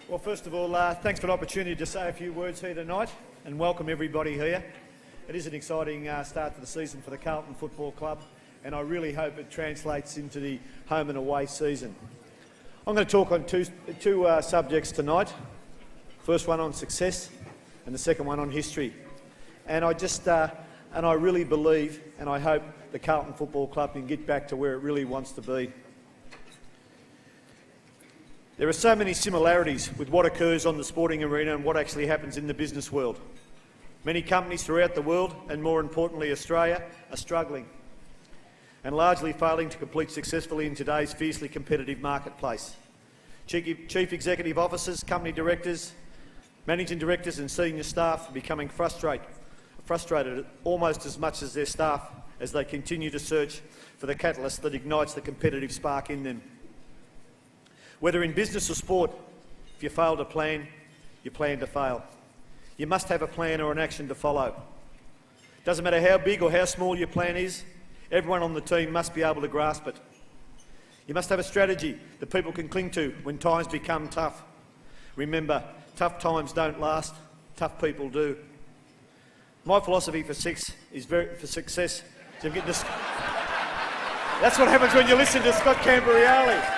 Well, first of all, thanks for the opportunity to say a few words here tonight and welcome everybody here. It is an exciting start to the season for the Carlton Football Club, and I really hope it translates into the home and away season. I'm going to talk on two subjects tonight. First one on success and the second one on history. And I really believe and I hope the Carlton Football Club can get back to where it really wants to be. There are so many similarities with what occurs on the sporting arena and what actually happens in the business world. Many companies throughout the world, and more importantly Australia, are struggling and largely failing to compete successfully in today's fiercely competitive marketplace. Chief executive officers, company directors, managing directors and senior staff are becoming frustrated almost as much as their staff as they continue to search for the catalyst that ignites the competitive spark in them. Whether in business or sport, if you fail to plan, you plan to fail. You must have a plan or an action to follow. Doesn't matter how big or how small your plan is, everyone on the team must be able to grasp it. You must have a strategy that people can cling to when times become tough. Remember, tough times don't last, tough people do. My philosophy for success is success. So I'm getting this. That's what happens when you listen to Scott Camberrioli.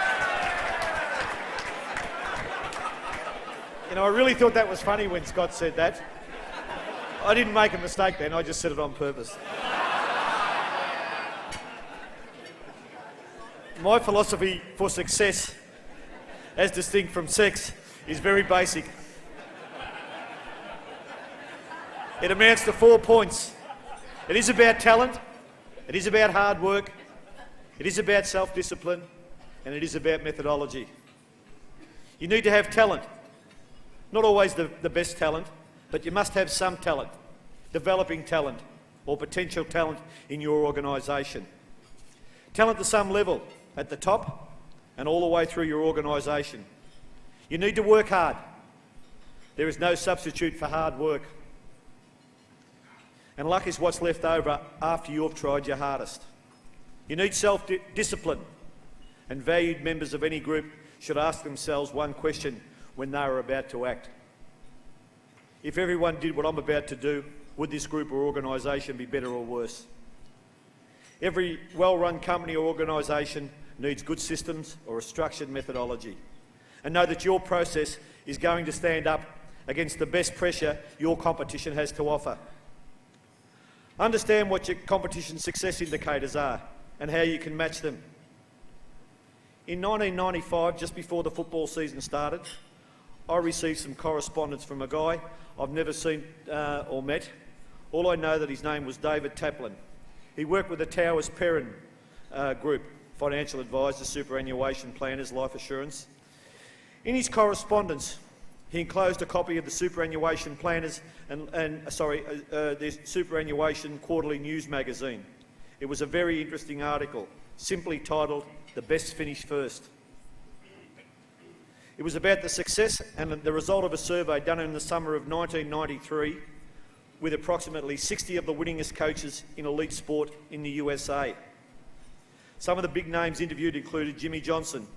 You know, I really thought that was funny when Scott said that. I didn't make a mistake then, I just said it on purpose. My philosophy for success, as distinct from sex, is very basic. It amounts to 4 points. It is about talent, it is about hard work, it is about self-discipline, and it is about methodology. You need to have talent. Not always the best talent, but you must have some talent, developing talent or potential talent in your organisation. Talent to some level, at the top and all the way through your organisation. You need to work hard. There is no substitute for hard work. And luck is what's left over after you've tried your hardest. You need self-discipline, and valued members of any group should ask themselves one question when they are about to act. If everyone did what I'm about to do, would this group or organisation be better or worse? Every well-run company or organisation needs good systems or a structured methodology. And know that your process is going to stand up against the best pressure your competition has to offer. Understand what your competition success indicators are and how you can match them. In 1995, just before the football season started, I received some correspondence from a guy I've never seen or met. All I know that his name was David Taplin. He worked with the Towers Perrin Group, financial advisors, superannuation planners, life assurance. In his correspondence, he enclosed a copy of the superannuation planners the superannuation quarterly news magazine. It was a very interesting article, simply titled "The Best Finish First." It was about the success and the result of a survey done in the summer of 1993 with approximately 60 of the winningest coaches in elite sport in the USA. Some of the big names interviewed included Jimmy Johnson,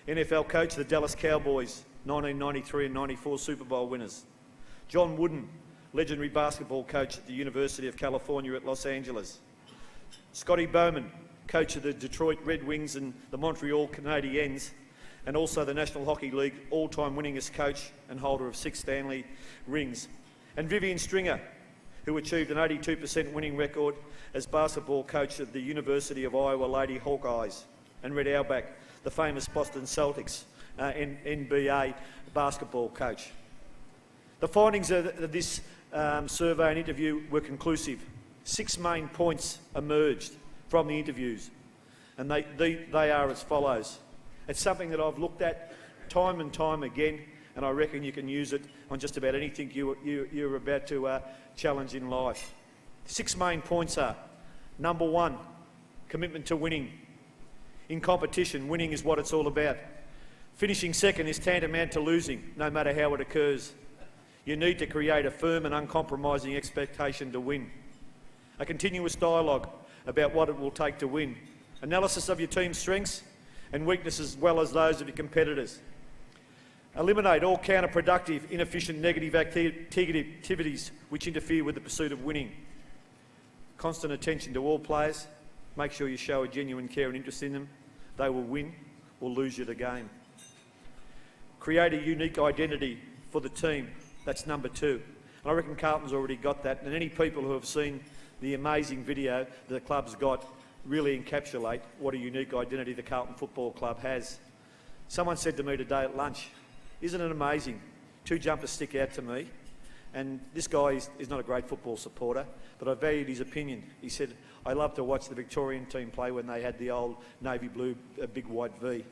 NFL coach of the Dallas Cowboys, 1993 and 94 Super Bowl winners. John Wooden, legendary basketball coach at the University of California at Los Angeles. Scotty Bowman, coach of the Detroit Red Wings and the Montreal Canadiens, and also the National Hockey League all-time winningest coach and holder of 6 Stanley rings. And Vivian Stringer, who achieved an 82% winning record as basketball coach of the University of Iowa Lady Hawkeyes. And Red Auerbach, the famous Boston Celtics NBA basketball coach. The findings of this survey and interview were conclusive. 6 main points emerged from the interviews, and they are as follows. It's something that I've looked at time and time again, and I reckon you can use it on just about anything you're about to challenge in life. 6 main points are: number 1, commitment to winning. In competition, winning is what it's all about. Finishing second is tantamount to losing, no matter how it occurs. You need to create a firm and uncompromising expectation to win. A continuous dialogue about what it will take to win. Analysis of your team's strengths and weaknesses as well as those of your competitors. Eliminate all counterproductive, inefficient, negative activities which interfere with the pursuit of winning. Constant attention to all players. Make sure you show a genuine care and interest in them. They will win or lose you the game. Create a unique identity for the team. That's number 2. And I reckon Carlton's already got that. And any people who have seen the amazing video that the club's got really encapsulate what a unique identity the Carlton Football Club has. Someone said to me today at lunch, "Isn't it amazing? 2 jumpers stick out to me." And this guy is not a great football supporter, but I valued his opinion. He said, "I love to watch the Victorian team play when they had the old navy blue, big white V."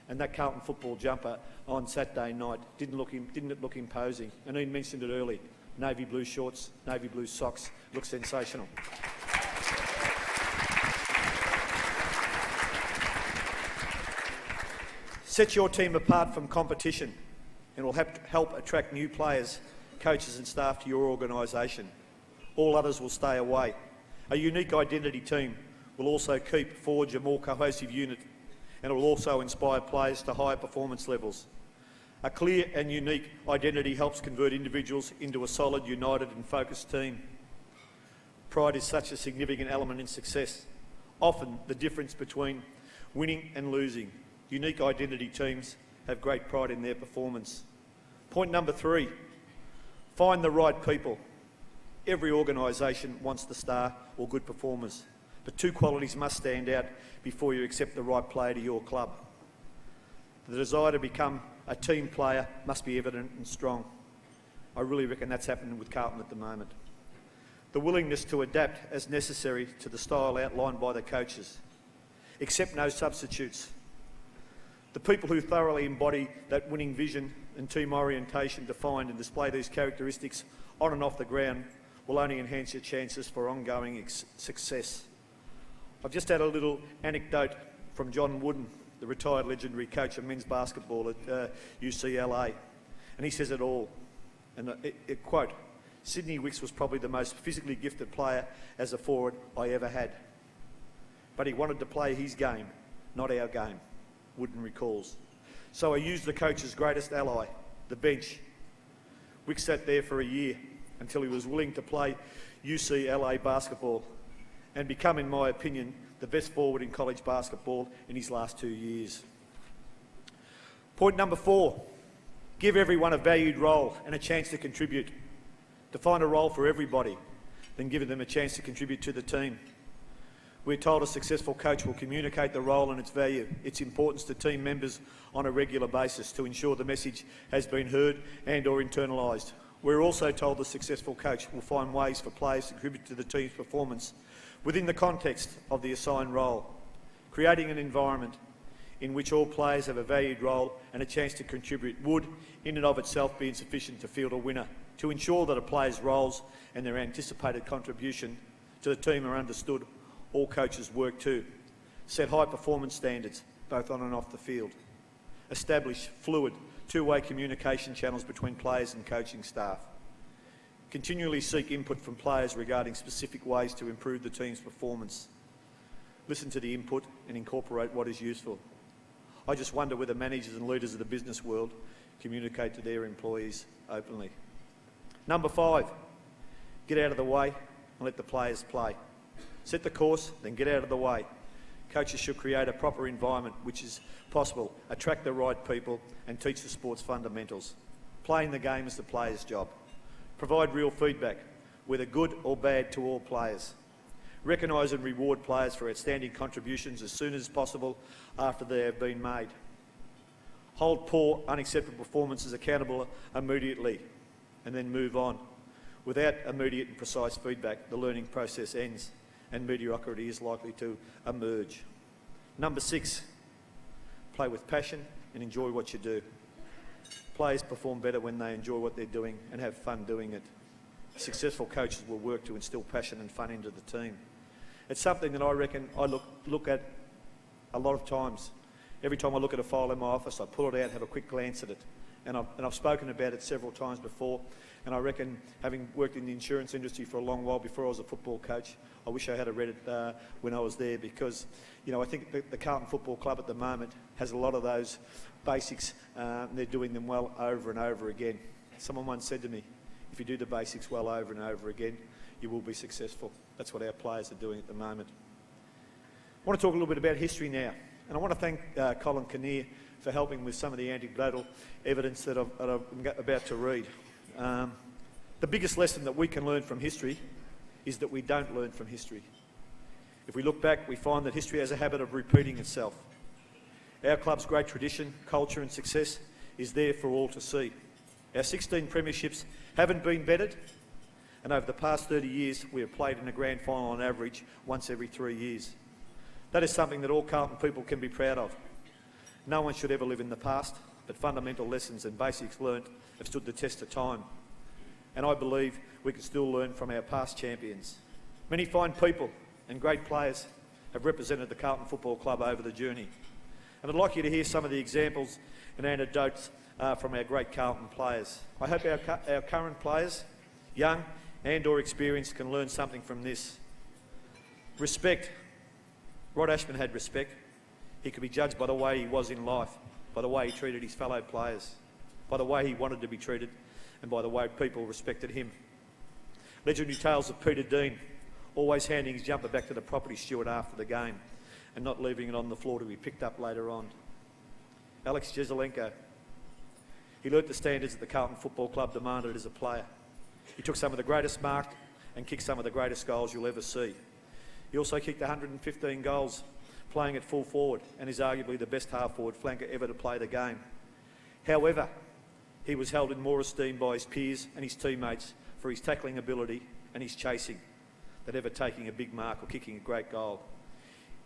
And that Carlton football jumper on Saturday night didn't it look imposing? And he mentioned it early. Navy blue shorts, navy blue socks, looks sensational. Set your team apart from competition and will help attract new players, coaches and staff to your organisation. All others will stay away. A unique identity team will also forge a more cohesive unit, and it will also inspire players to higher performance levels. A clear and unique identity helps convert individuals into a solid, united and focused team. Pride is such a significant element in success, often the difference between winning and losing. Unique identity teams have great pride in their performance. Point number 3, find the right people. Every organisation wants the star or good performers, but 2 qualities must stand out before you accept the right player to your club. The desire to become a team player must be evident and strong. I really reckon that's happening with Carlton at the moment. The willingness to adapt as necessary to the style outlined by the coaches. Accept no substitutes. The people who thoroughly embody that winning vision and team orientation defined and display these characteristics on and off the ground will only enhance your chances for ongoing success. I've just had a little anecdote from John Wooden, the retired legendary coach of men's basketball at UCLA, and he says it all. And quote, "Sidney Wicks was probably the most physically gifted player as a forward I ever had. But he wanted to play his game, not our game," Wooden recalls. "So I used the coach's greatest ally, the bench. Wicks sat there for a year until he was willing to play UCLA basketball and become, in my opinion, the best forward in college basketball in his last 2 years." Point number 4, give everyone a valued role and a chance to contribute. Define a role for everybody, then give them a chance to contribute to the team. We're told a successful coach will communicate the role and its value, its importance to team members on a regular basis to ensure the message has been heard and or internalised. We're also told the successful coach will find ways for players to contribute to the team's performance within the context of the assigned role, creating an environment in which all players have a valued role and a chance to contribute would, in and of itself, be insufficient to field a winner. To ensure that a player's roles and their anticipated contribution to the team are understood, all coaches work to set high performance standards, both on and off the field. Establish fluid, 2-way communication channels between players and coaching staff. Continually seek input from players regarding specific ways to improve the team's performance. Listen to the input and incorporate what is useful. I just wonder whether managers and leaders of the business world communicate to their employees openly. Number 5, get out of the way and let the players play. Set the course, then get out of the way. Coaches should create a proper environment which is possible, attract the right people and teach the sport's fundamentals. Playing the game is the player's job. Provide real feedback, whether good or bad, to all players. Recognise and reward players for outstanding contributions as soon as possible after they have been made. Hold poor, unacceptable performances accountable immediately and then move on. Without immediate and precise feedback, the learning process ends and mediocrity is likely to emerge. Number 6, play with passion and enjoy what you do. Players perform better when they enjoy what they're doing and have fun doing it. Successful coaches will work to instil passion and fun into the team. It's something that I reckon I look at a lot of times. Every time I look at a file in my office, I pull it out, have a quick glance at it, And I've spoken about it several times before, and I reckon, having worked in the insurance industry for a long while before I was a football coach, I wish I had read it when I was there, because, you know, I think the Carlton Football Club at the moment has a lot of those basics, and they're doing them well over and over again. Someone once said to me, if you do the basics well over and over again, you will be successful. That's what our players are doing at the moment. I want to talk a little bit about history now, and I want to thank Colin Kinnear for helping with some of the anecdotal evidence that I'm about to read. The biggest lesson that we can learn from history is that we don't learn from history. If we look back, we find that history has a habit of repeating itself. Our club's great tradition, culture and success is there for all to see. Our 16 premierships haven't been bettered, and over the past 30 years we have played in a grand final on average once every 3 years. That is something that all Carlton people can be proud of. No one should ever live in the past, but fundamental lessons and basics learnt have stood the test of time. And I believe we can still learn from our past champions. Many fine people and great players have represented the Carlton Football Club over the journey. And I'd like you to hear some of the examples and anecdotes from our great Carlton players. I hope our current players, young and or experienced, can learn something from this. Respect. Rod Ashman had respect. He could be judged by the way he was in life, by the way he treated his fellow players, by the way he wanted to be treated, and by the way people respected him. Legendary tales of Peter Dean, always handing his jumper back to the property steward after the game and not leaving it on the floor to be picked up later on. Alex Jesaulenko, he learnt the standards that the Carlton Football Club demanded as a player. He took some of the greatest marked and kicked some of the greatest goals you'll ever see. He also kicked 115 goals playing at full forward and is arguably the best half-forward flanker ever to play the game. However, he was held in more esteem by his peers and his teammates for his tackling ability and his chasing than ever taking a big mark or kicking a great goal.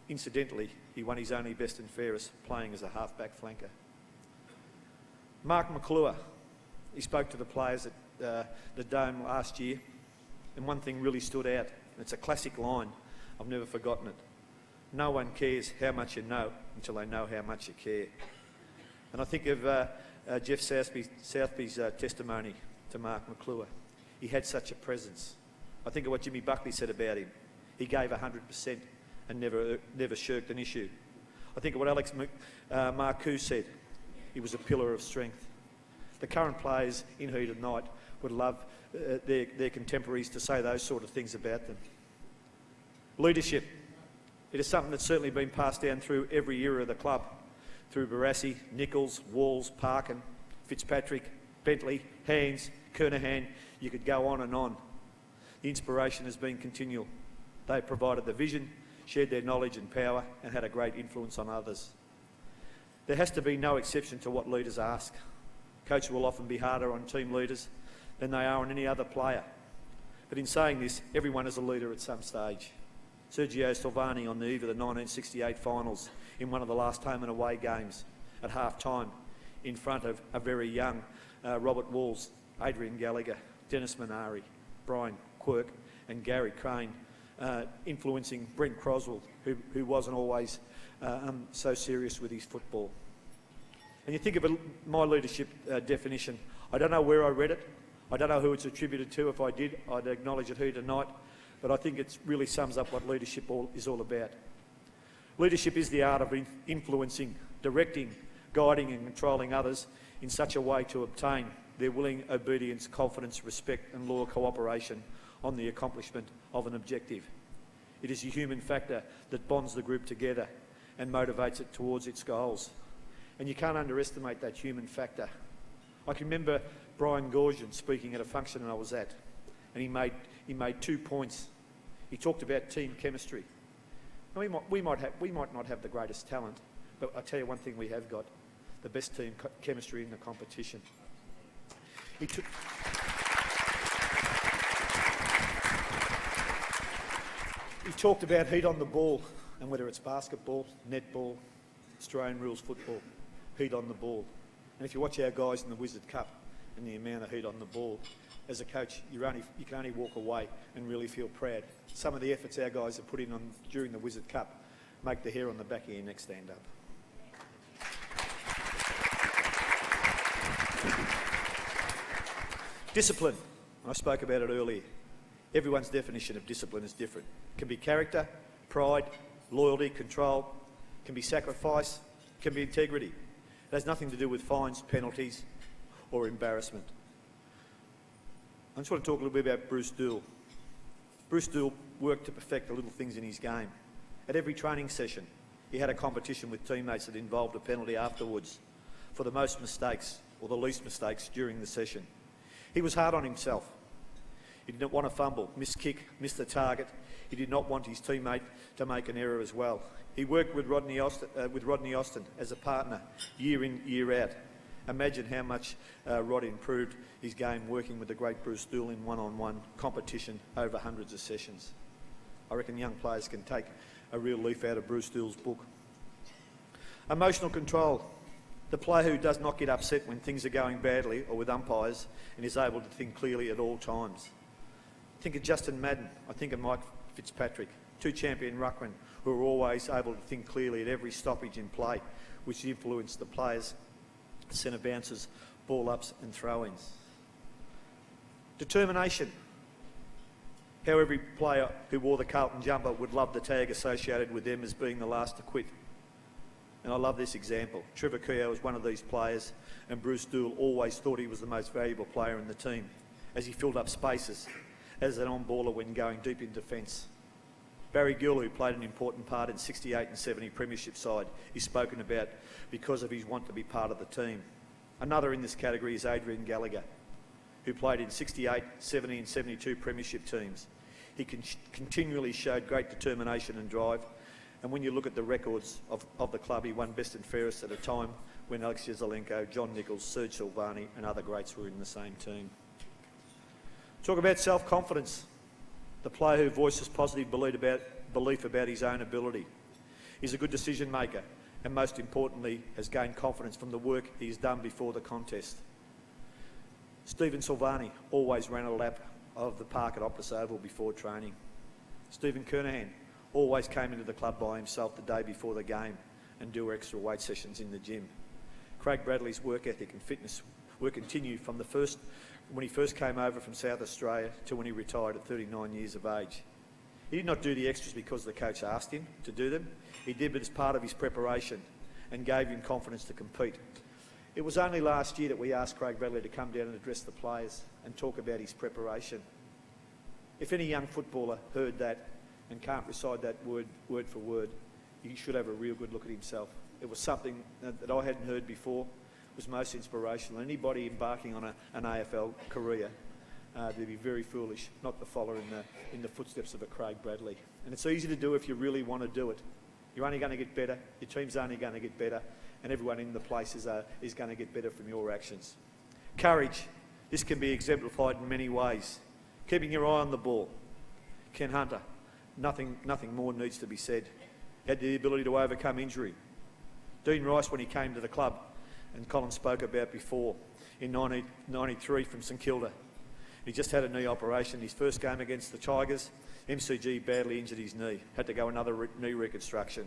Incidentally, he won his only best and fairest playing as a half-back flanker. Mark McClure, he spoke to the players at the Dome last year, and one thing really stood out, and it's a classic line. I've never forgotten it. No one cares how much you know until they know how much you care. And I think of Jeff Southby's testimony to Mark McClure. He had such a presence. I think of what Jimmy Buckley said about him. He gave 100% and never shirked an issue. I think of what Alex Marcoux said. He was a pillar of strength. The current players in heat of night would love their contemporaries to say those sort of things about them. Leadership. It is something that's certainly been passed down through every era of the club, through Barassi, Nichols, Walls, Parkin, Fitzpatrick, Bentley, Haynes, Kernahan. You could go on and on. The inspiration has been continual. They provided the vision, shared their knowledge and power, and had a great influence on others. There has to be no exception to what leaders ask. Coaches will often be harder on team leaders than they are on any other player. But in saying this, everyone is a leader at some stage. Sergio Silvani on the eve of the 1968 finals in one of the last home and away games at half-time in front of a very young Robert Walls, Adrian Gallagher, Dennis Minari, Brian Quirk and Gary Crane, influencing Brent Croswell, who wasn't always so serious with his football. And you think of my leadership definition, I don't know where I read it, I don't know who it's attributed to. If I did, I'd acknowledge it here tonight, but I think it really sums up what leadership is all about. Leadership is the art of influencing, directing, guiding and controlling others in such a way to obtain their willing obedience, confidence, respect and loyal cooperation on the accomplishment of an objective. It is a human factor that bonds the group together and motivates it towards its goals. And you can't underestimate that human factor. I can remember Brian Goorjian speaking at a function I was at, and he made 2 points. He talked about team chemistry. Now, we might not have the greatest talent, but I tell you one thing we have got: the best team chemistry in the competition. He talked about heat on the ball, and whether it's basketball, netball, Australian rules football, heat on the ball. And if you watch our guys in the Wizard Cup and the amount of heat on the ball, as a coach, you can only walk away and really feel proud. Some of the efforts our guys have put in during the Wizard Cup make the hair on the back of your neck stand up. Discipline. I spoke about it earlier. Everyone's definition of discipline is different. It can be character, pride, loyalty, control. It can be sacrifice. It can be integrity. It has nothing to do with fines, penalties or embarrassment. I just want to talk a little bit about Bruce Doull. Bruce Doull worked to perfect the little things in his game. At every training session, he had a competition with teammates that involved a penalty afterwards for the most mistakes or the least mistakes during the session. He was hard on himself. He didn't want to fumble, miss kick, miss the target. He did not want his teammate to make an error as well. He worked with Rodney Austin as a partner year in, year out. Imagine how much Rod improved his game working with the great Bruce Doull in one-on-one competition over hundreds of sessions. I reckon young players can take a real leaf out of Bruce Doull's book. Emotional control. The player who does not get upset when things are going badly or with umpires and is able to think clearly at all times. Think of Justin Madden. I think of Mike Fitzpatrick, two champion ruckmen who are always able to think clearly at every stoppage in play, which influenced the players, centre bounces, ball ups and throw-ins. Determination. How every player who wore the Carlton jumper would love the tag associated with them as being the last to quit. And I love this example. Trevor Keogh was one of these players, and Bruce Doull always thought he was the most valuable player in the team as he filled up spaces as an on-baller when going deep in defence. Barry Gill, who played an important part in 68 and 70 premiership side, is spoken about because of his want to be part of the team. Another in this category is Adrian Gallagher, who played in 68, 70 and 72 premiership teams. He continually showed great determination and drive, and when you look at the records of the club, he won best and fairest at a time when Alex Jesaulenko, John Nichols, Serge Silvani and other greats were in the same team. Talk about self-confidence. The player who voices positive belief about his own ability. He's a good decision maker and most importantly has gained confidence from the work he's done before the contest. Stephen Silvani always ran a lap of the park at Optus Oval before training. Stephen Kernahan always came into the club by himself the day before the game and do extra weight sessions in the gym. Craig Bradley's work ethic and fitness will continue from when he first came over from South Australia to when he retired at 39 years of age. He did not do the extras because the coach asked him to do them. He did it as part of his preparation and gave him confidence to compete. It was only last year that we asked Craig Bradley to come down and address the players and talk about his preparation. If any young footballer heard that and can't recite that word for word, he should have a real good look at himself. It was something that I hadn't heard before. It was most inspirational. Anybody embarking on an AFL career, they'd be very foolish not to follow in the footsteps of a Craig Bradley. And it's easy to do if you really want to do it. You're only going to get better, your team's only going to get better, and everyone in the place is going to get better from your actions. Courage. This can be exemplified in many ways. Keeping your eye on the ball. Ken Hunter. Nothing more needs to be said. He had the ability to overcome injury. Dean Rice, when he came to the club, and Colin spoke about before, in 1993 from St Kilda. He just had a knee operation. His first game against the Tigers, MCG badly injured his knee, had to go another knee reconstruction.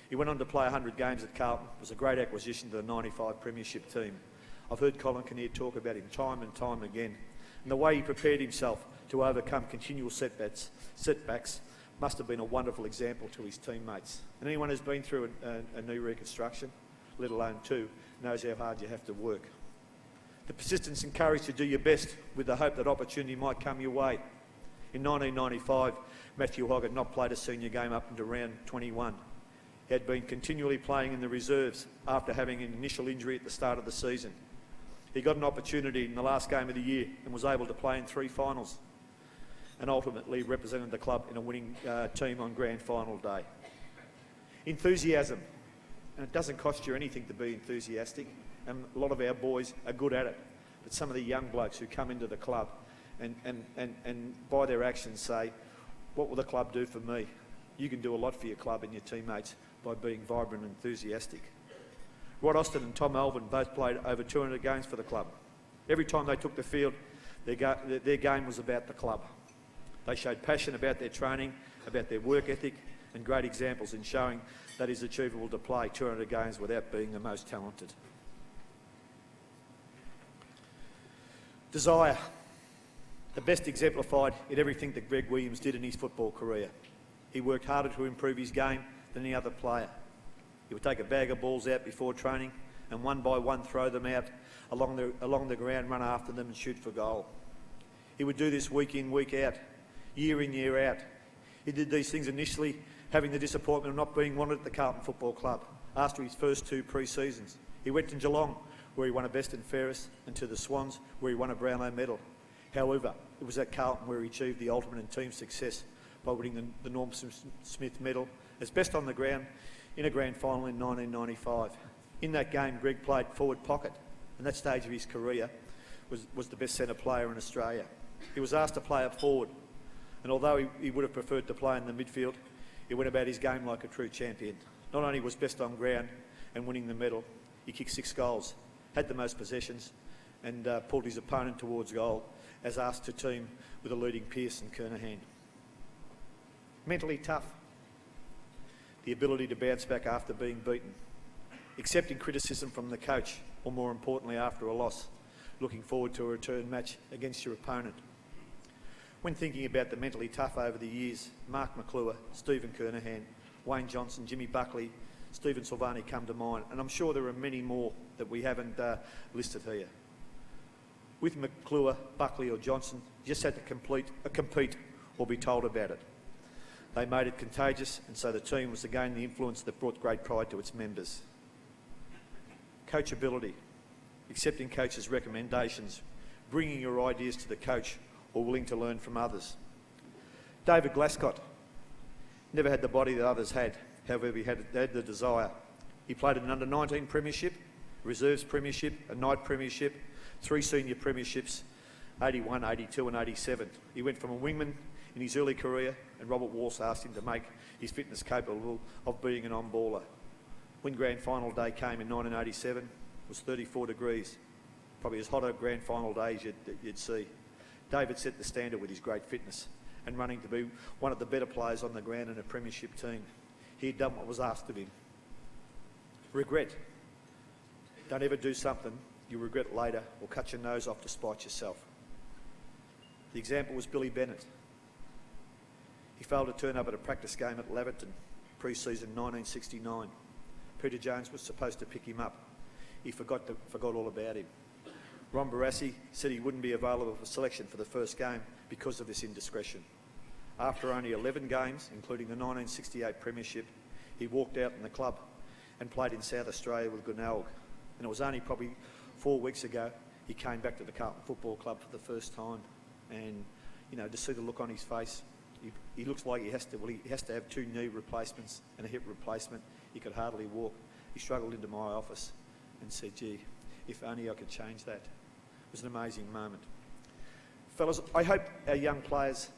He went on to play 100 games at Carlton. It was a great acquisition to the 95 premiership team. I've heard Colin Kinnear talk about him time and time again. And the way he prepared himself to overcome continual setbacks must have been a wonderful example to his teammates. And anyone who's been through a knee reconstruction, let alone two, knows how hard you have to work. The persistence and courage to do your best with the hope that opportunity might come your way. In 1995, Matthew Hogg had not played a senior game up until round 21. He had been continually playing in the reserves after having an initial injury at the start of the season. He got an opportunity in the last game of the year and was able to play in 3 finals and ultimately represented the club in a winning team on grand final day. Enthusiasm. And it doesn't cost you anything to be enthusiastic, and a lot of our boys are good at it. But some of the young blokes who come into the club and by their actions say, what will the club do for me? You can do a lot for your club and your teammates by being vibrant and enthusiastic. Rod Austin and Tom Alvin both played over 200 games for the club. Every time they took the field, their game was about the club. They showed passion about their training, about their work ethic, and great examples in showing that it's achievable to play 200 games without being the most talented. Desire. The best exemplified in everything that Greg Williams did in his football career. He worked harder to improve his game than any other player. He would take a bag of balls out before training and one by one throw them out along the ground, run after them and shoot for goal. He would do this week in, week out, year in, year out. He did these things initially having the disappointment of not being wanted at the Carlton Football Club after his first 2 pre-seasons. He went to Geelong, where he won a best and fairest, and to the Swans, where he won a Brownlow medal. However, it was at Carlton where he achieved the ultimate in team success by winning the Norm Smith medal as best on the ground in a grand final in 1995. In that game, Greg played forward pocket, and that stage of his career was the best centre player in Australia. He was asked to play up forward, and although he would have preferred to play in the midfield, he went about his game like a true champion. Not only was best on ground and winning the medal, he kicked 6 goals, had the most possessions, and pulled his opponent towards goal, as asked to team with the leading Pearce and Kernahan. Mentally tough. The ability to bounce back after being beaten. Accepting criticism from the coach, or more importantly after a loss. Looking forward to a return match against your opponent. When thinking about the mentally tough over the years, Mark McClure, Stephen Kernahan, Wayne Johnson, Jimmy Buckley, Stephen Silvani come to mind, and I'm sure there are many more that we haven't listed here. With McClure, Buckley or Johnson, you just had to compete or be told about it. They made it contagious, and so the team was again the influence that brought great pride to its members. Coachability, accepting coaches' recommendations, bringing your ideas to the coach or willing to learn from others. David Glascott never had the body that others had, however he had the desire. He played an under-19 premiership, reserves premiership, a night premiership, 3 senior premierships, 81, 82 and 87. He went from a wingman in his early career, and Robert Walsh asked him to make his fitness capable of being an on-baller. When grand final day came in 1987, it was 34 degrees, probably as hot a grand final day as you'd see. David set the standard with his great fitness and running to be one of the better players on the ground in a premiership team. He had done what was asked of him. Regret. Don't ever do something you regret later or cut your nose off to spite yourself. The example was Billy Bennett. He failed to turn up at a practice game at Laverton, pre-season 1969. Peter Jones was supposed to pick him up. He forgot all about him. Ron Barassi said he wouldn't be available for selection for the first game because of this indiscretion. After only 11 games, including the 1968 Premiership, he walked out in the club and played in South Australia with Glenelg. And it was only probably 4 weeks ago he came back to the Carlton Football Club for the first time. And, you know, to see the look on his face, he looks like he has to have 2 knee replacements and a hip replacement. He could hardly walk. He struggled into my office and said, gee, if only I could change that. It was an amazing moment. Fellas, I hope our young players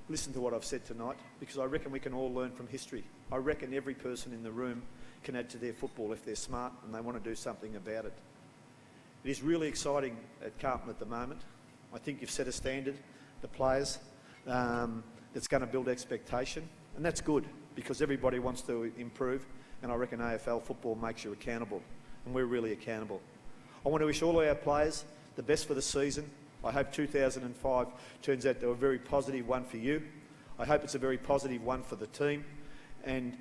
listen to what I've said tonight, because I reckon we can all learn from history. I reckon every person in the room can add to their football if they're smart and they want to do something about it. It is really exciting at Carlton at the moment. I think you've set a standard, the players, that's going to build expectation, and that's good because everybody wants to improve, and I reckon AFL football makes you accountable, and we're really accountable. I want to wish all our players the best for the season. I hope 2005 turns out to be a very positive one for you. I hope it's a very positive one for the team, and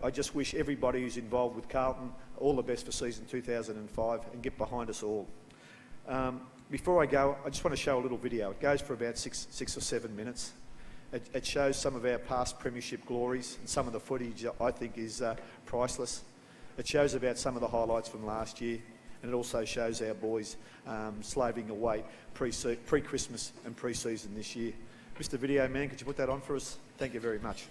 I just wish everybody who's involved with Carlton all the best for season 2005 and get behind us all. Before I go, I just want to show a little video. It goes for about six or 7 minutes. It shows some of our past premiership glories, and some of the footage I think is priceless. It shows about some of the highlights from last year, and it also shows our boys slaving away pre-Christmas and pre-season this year. Mr. Video Man, could you put that on for us? Thank you very much.